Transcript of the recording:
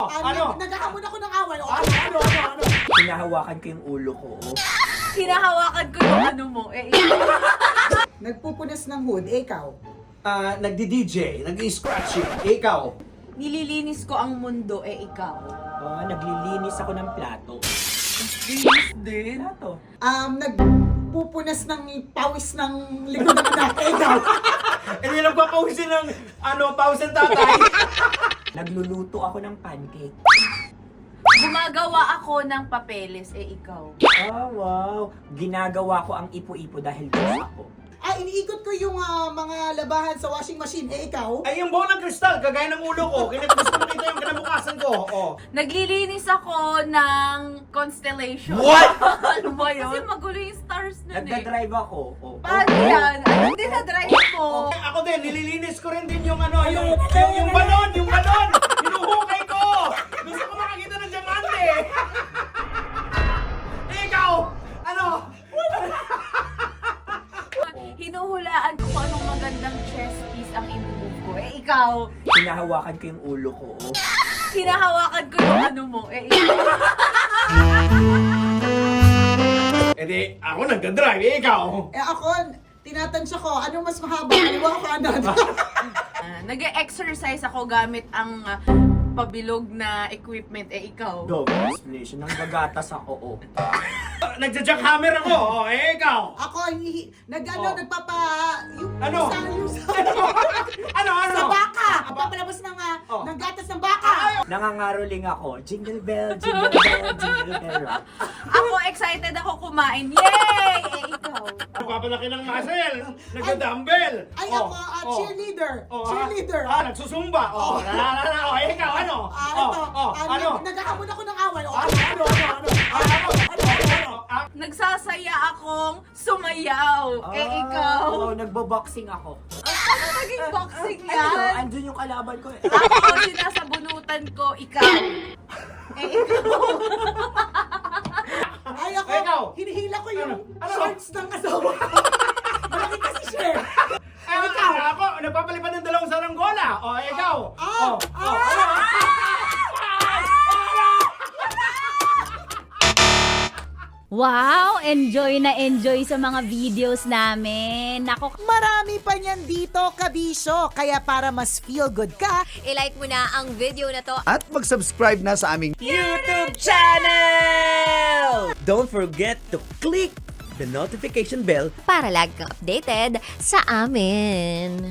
Naghahamon ako ng away. Ano? Hinahawakan ko yung ulo ko. Hinahawakan ko yung ano mo. Nagpupunas ng hood, ikaw. Nagdi-DJ, nag-scratching. Ikaw. Nililinis ko ang mundo, ikaw. Naglilinis ako ng plato. Linis din. Plato. Nagpupunas ng pawis ng likod ng anak, ikaw. Hindi nagpapawisin ng pawis ng tatay. Nagluluto ako ng pancake. Gumagawa ako ng papeles, ikaw. Wow. Ginagawa ko ang ipo-ipo dahil gusto ako. Iniikot ko yung mga labahan sa washing machine, ikaw. Ay, yung bowl ng kristal, kagaya ng ulo ko. Gusto mo makita yung kinabukasan ko. Naglilinis ako ng constellation. What? Ano ba yun? Kasi magulo yung stars nun Nagdadrive ako. Paano yan? Anong dinadrive mo? Ako din, nililinis ko rin din yung yung balon. Hinuhukay ko. Gusto ko makakita ng diamante. Ikaw, Hinuhulaan ko kung anong magandang chess piece ang i-move ko. Ikaw. Hinahawakan ko yung ulo ko. Hinahawakan ko yung ano mo. Ikaw. di, ako nagdadrive. Ikaw. Ako, tinatansya ko, anong mas mahaba? Kaliwa o kanan? Nag-exercise ako gamit ang pabilog na equipment. Ikaw. Dog explanation. Nanggagatas ako. Nagja-jackhammer ako. Ikaw. Ako, nagpapa... Yung Ano? Sa baka! Papalabas ng gatas ng baka! Nangangaroling ako. Jingle bell, jingle bell, jingle bell rock. Ako excited ako kumain. Yay! Ikaw. Papalaki ng muscle. Nagda-dumbbell. Ay, ako, cheerleader! Cheerleader! Nagsuzumba. Ikaw, ano? Naghahamon ako ng away. Nagsasaya akong sumayaw. Ikaw. Nagbo-boxing ako. Ano naging boxing yan? Andun yung kalaban ko eh. Ako, sinasabunutan ko, ikaw. Ikaw. Ay, ako, Ikaw. hinihila ko yung Ano? shorts ng asawa. Malaki kasi siya. Ikaw. Ako, nagpapalipad ng dalawang saranggola. Ikaw. Wow! Enjoy na enjoy sa mga videos namin. Nako, Marami pa niyan dito, kabisyo. Kaya para mas feel good ka, I-like mo na ang video na to. At mag-subscribe na sa aming YouTube channel! Don't forget to click the notification bell Para lagi kang updated sa amin.